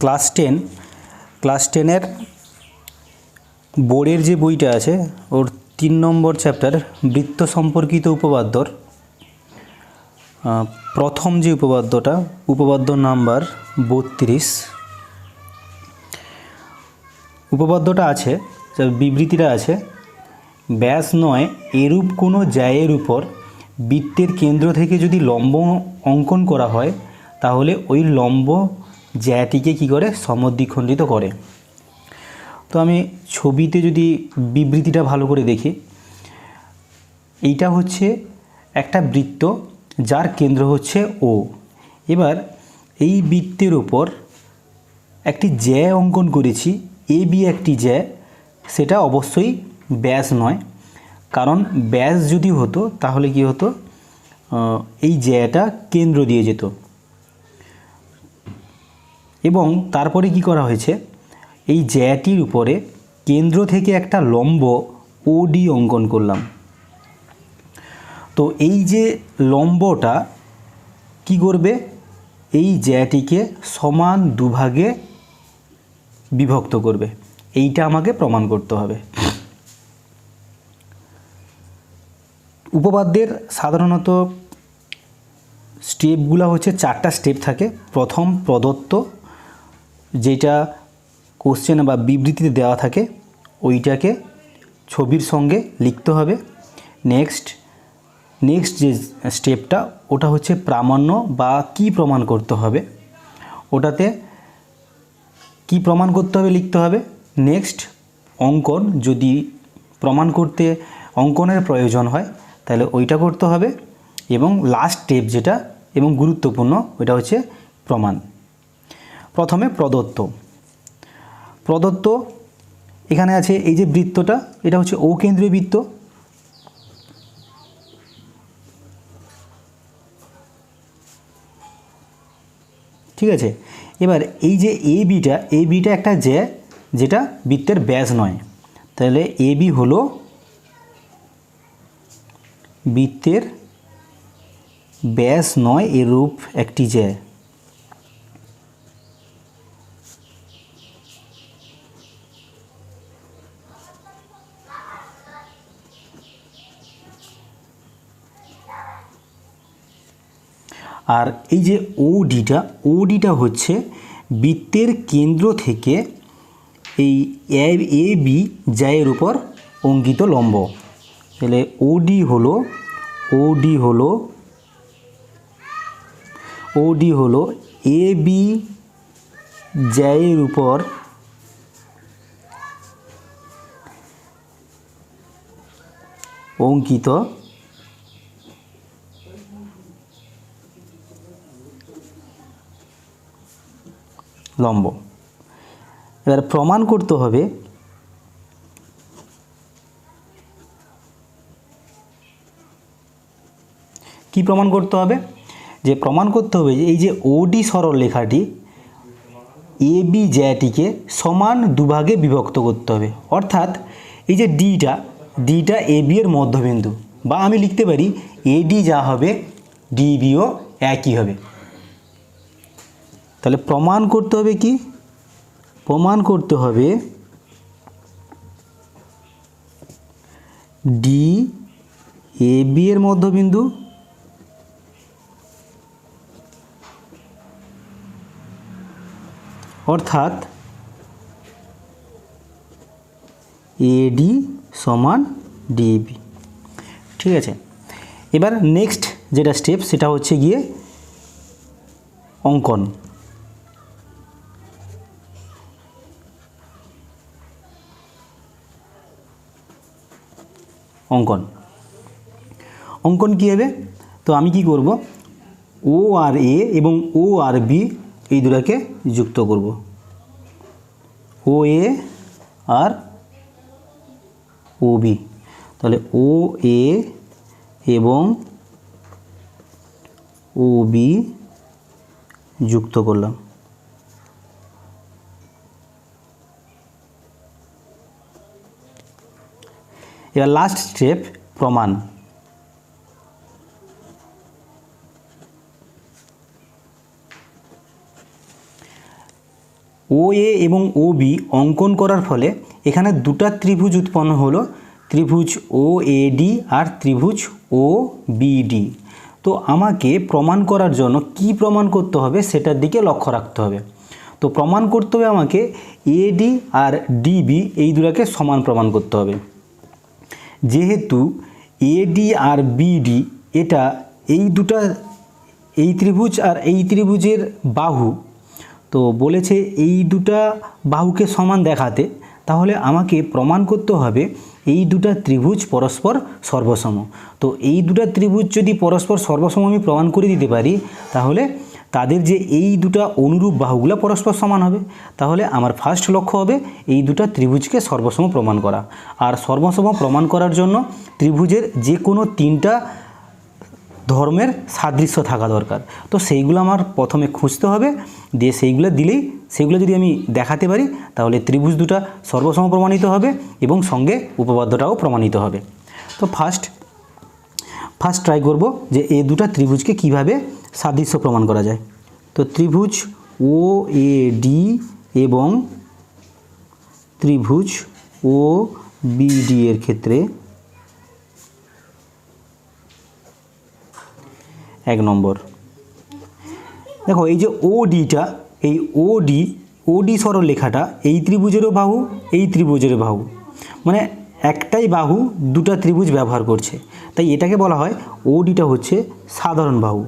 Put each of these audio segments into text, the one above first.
Class 10-এর বোর্ডের যে বইটা আছে ওর 3 নম্বর চ্যাপ্টার বৃত্ত সম্পর্কিত উপপাদ্যর প্রথম যে উপপাদ্য নাম্বার 32 উপপাদ্যটা আছে, বিবৃতিটা আছে, ব্যাস নয় এরূপ কোনো জ্যায়ের উপর বৃত্তের কেন্দ্র থেকে যদি লম্ব অঙ্কন করা হয় তাহলে ওই লম্ব জ্যাটিকে কী করে সমদ্বিখণ্ডিত করে। তো আমি ছবিতে যদি বিবৃতিটা ভালো করে দেখি, এইটা হচ্ছে একটা বৃত্ত যার কেন্দ্র হচ্ছে ও। এবার এই বৃত্তের উপর একটি জ্যা অঙ্কন করেছি, এ বি একটি জ্যা, সেটা অবশ্যই ব্যাস নয়, কারণ ব্যাস যদি হতো তাহলে কি হতো, এই জ্যাটা কেন্দ্র দিয়ে যেত। এবং তারপরে কি করা হয়েছে, এই জ্যাটির উপরে কেন্দ্র থেকে একটা লম্ব ওডি অঙ্কন করলাম। তো এই যে লম্বটা কি করবে, এই জ্যাটিকে সমান দুভাগে বিভক্ত করবে। এইটা আমাকে প্রমাণ করতে হবে। উপপাদ্যের সাধারণত স্টেপগুলো হচ্ছে 4টা স্টেপ থাকে। প্রথম প্রদত্ত যেটা কোশ্চেন বা বিবৃতিতে দেওয়া থাকে ওইটাকে ছবির সঙ্গে লিখতে হবে। নেক্সট যে স্টেপটা ওটা হচ্ছে প্রামাণ্য বা কি প্রমাণ করতে হবে, ওটাতে কি প্রমাণ করতে হবে লিখতে হবে। নেক্সট অঙ্কন, যদি প্রমাণ করতে অঙ্কনের প্রয়োজন হয় তাহলে ওইটা করতে হবে। এবং লাস্ট স্টেপ যেটা এবং গুরুত্বপূর্ণ ওইটা হচ্ছে প্রমাণ। প্রথমে প্রদত্ত এখানে আছে এই যে বৃত্তটা, এটা হচ্ছে ও কেন্দ্রীয় বৃত্ত। ঠিক আছে, এবার এই যে এ বিটা একটা জ্যা যেটা বৃত্তের ব্যাস নয়, তাহলে এ বি হলো বৃত্তের ব্যাস নয় এরূপ একটি জ্যা। আর এই যে ওডিটা হচ্ছে বৃত্তের কেন্দ্র থেকে এই এ বি জ্যায়ের উপর অঙ্কিত লম্ব। তাহলে ওডি হলো এ বি জ্যায়ের উপর অঙ্কিত লম্ব। এবার প্রমাণ করতে হবে কি প্রমাণ করতে হবে, যে প্রমাণ করতে হবে যে এই যে ওডি সরলরেখাটি এ বি জ্যাটিকে সমান দুভাগে বিভক্ত করতে হবে। অর্থাৎ এই যে ডিটা এ বি এর মধ্যবিন্দু, বা আমি লিখতে পারি এডি যা হবে ডিবিও একই হবে। তাহলে প্রমাণ করতে হবে কি, প্রমাণ করতে হবে ডি এ বি এর মধ্যবিন্দু অর্থাৎ এডি সমান ডিবি। ঠিক আছে, এবার নেক্সট যেটা স্টেপ সেটা হচ্ছে গিয়ে অঙ্কন। অঙ্কন কী হবে, তো আমি কি করব, ও আর এ এবং ও আর বি এই দুটাকে যুক্ত করব। ও এ আর ও বি, তাহলে ও এ এবং ও বি যুক্ত করলাম। এবার লাস্ট স্টেপ প্রমাণ। ও এ এবং ও বি অঙ্কন করার ফলে এখানে দুটা ত্রিভুজ উৎপন্ন হলো, ত্রিভুজ ও এ ডি আর ত্রিভুজ ও বি ডি। তো আমাকে প্রমাণ করার জন্য কি প্রমাণ করতে হবে সেটার দিকে লক্ষ্য রাখতে হবে। তো প্রমাণ করতে হবে আমাকে এডি আর ডিবি এই দুটাকে সমান প্রমাণ করতে হবে। যেহেতু এডি আর বিডি এটা এই দুটা, এই ত্রিভুজ আর এই ত্রিভুজের বাহু, তো বলেছে এই দুটা বাহুকে সমান দেখাতে, তাহলে আমাকে প্রমাণ করতে হবে এই দুটা ত্রিভুজ পরস্পর সর্বসম। তো এই দুটা ত্রিভুজ যদি পরস্পর সর্বসম আমি প্রমাণ করে দিতে পারি, তাহলে তাদের যে এই দুটা অনুরূপ বাহুগুলো পরস্পর সমান হবে। তাহলে আমার ফার্স্ট লক্ষ্য হবে এই দুটা ত্রিভুজকে সর্বসম প্রমাণ করা। আর সর্বসম প্রমাণ করার জন্য ত্রিভুজের যে কোনো তিনটা ধর্মের সাদৃশ্য থাকা দরকার। তো সেইগুলো আমার প্রথমে খুঁজতে হবে, দিয়ে সেইগুলো দিলেই, সেগুলো যদি আমি দেখাতে পারি, তাহলে ত্রিভুজ দুটা সর্বসম প্রমাণিত হবে এবং সঙ্গে উপপাদ্যটাও প্রমাণিত হবে। তো ফার্স্ট ট্রাই করব যে এই দুটা ত্রিভুজকে কিভাবে সাদৃশ্য প্রমাণ করা যায়। তো ত্রিভুজ ও এ ডি এবং ত্রিভুজ ও বি ডি এর ক্ষেত্রে 1 নম্বর, দেখো এই যে ও ডিটা, এই ও ডি সরলরেখাটা এই ত্রিভুজেরও বাহু, এই ত্রিভুজেরও বাহু, মানে একটাই বাহু দুটা ত্রিভুজ ব্যবহার করছে, তাই এটাকে বলা হয় ও ডিটা হচ্ছে সাধারণ বাহু।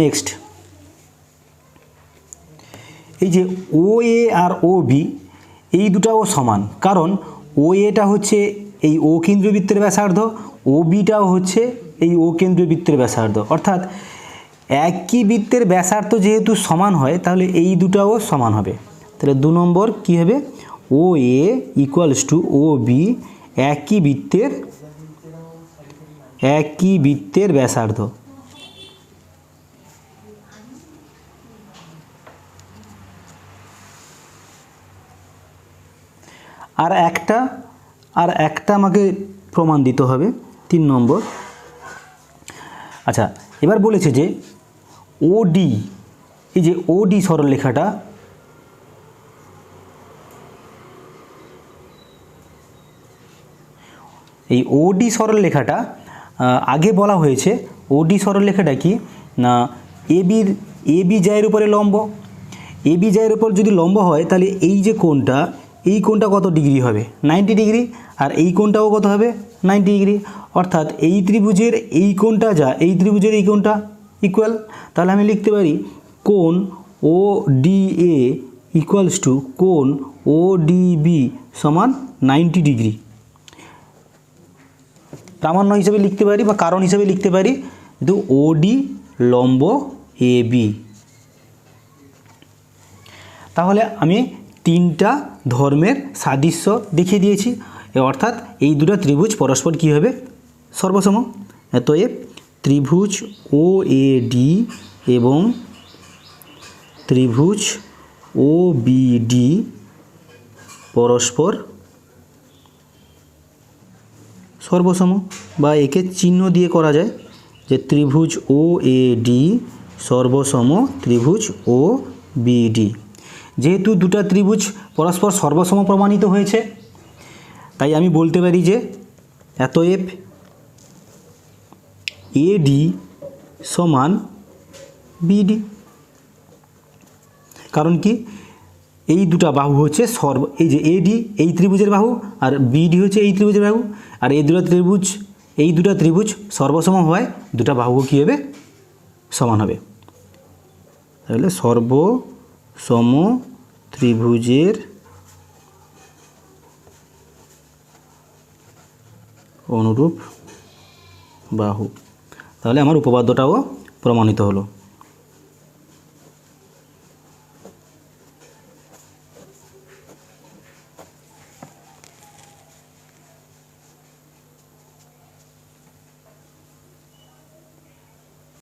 নেক্সট, এই যে ও এ আর ও বি এই দুটাও সমান, কারণ ও এটা হচ্ছে এই ও কেন্দ্রীয় বৃত্তের ব্যাসার্ধ, ও বিটাও হচ্ছে এই ও কেন্দ্রীয় বৃত্তের ব্যাসার্ধ, অর্থাৎ একই বৃত্তের ব্যাসার্ধ যেহেতু সমান হয়, তাহলে এই দুটাও সমান হবে। তাহলে 2 নম্বর কী হবে, ও এ ইকুয়ালস টু ও বি একই বৃত্তের ব্যাসার্ধ। আর একটা আমাকে প্রমাণ দিতে হবে, 3 নম্বর। আচ্ছা, এবার বলেছে যে ওডি, এই যে ওডি সরলরেখাটা, এই ওডি সরলরেখাটা আগে বলা হয়েছে ওডি সরলরেখাটা কি না, এবি জায়ের উপরে লম্ব, এবি জায়ের উপর যদি লম্ব হয়, তাহলে এই যে কোণটা, এই কোণটা কত ডিগ্রি হবে, 90 ডিগ্রি, আর এই কোণটাও কত হবে, 90 ডিগ্রি। অর্থাৎ এই ত্রিভুজের এই কোণটা যা, এই ত্রিভুজের এই কোণটা ইকুয়াল। তাহলে আমি লিখতে পারি কোণ ও ডি এ ইকুয়ালস টু কোণ ও ডি বি সমান 90 ডিগ্রি। প্রামাণ্য হিসেবে লিখতে পারি বা কারণ হিসেবে লিখতে পারি, কিন্তু ওডি লম্ব এ বি। তাহলে আমি 3টা ধর্মের সাদৃশ্য দেখিয়ে দিয়েছি, অর্থাৎ এই দুটো ত্রিভুজ পরস্পর কী হবে, সর্বসম। অতএব ত্রিভুজ ও এ ডি এবং ত্রিভুজ ও বি ডি পরস্পর সর্বসম, বা একে চিহ্ন দিয়ে করা যায় যে ত্রিভুজ ও এ ডি সর্বসম ত্রিভুজ ও বি ডি। যেহেতু দুটা ত্রিভুজ পরস্পর সর্বসম প্রমাণিত হয়েছে, তাই আমি বলতে পারি যে অতএব এডি সমান বিডি। কারণ কি, এই দুটা বাহু হচ্ছে এই যে এডি এই ত্রিভুজের বাহু, আর বিডি হচ্ছে এই ত্রিভুজের বাহু, আর এই দুটা ত্রিভুজ সর্বসম হওয়ায় দুটা বাহু কী হবে, সমান হবে। তাহলে সর্বসম ত্রিভুজের অনুরূপ বাহু, তাহলে আমার উপপাদ্যটাও প্রমাণিত হলো।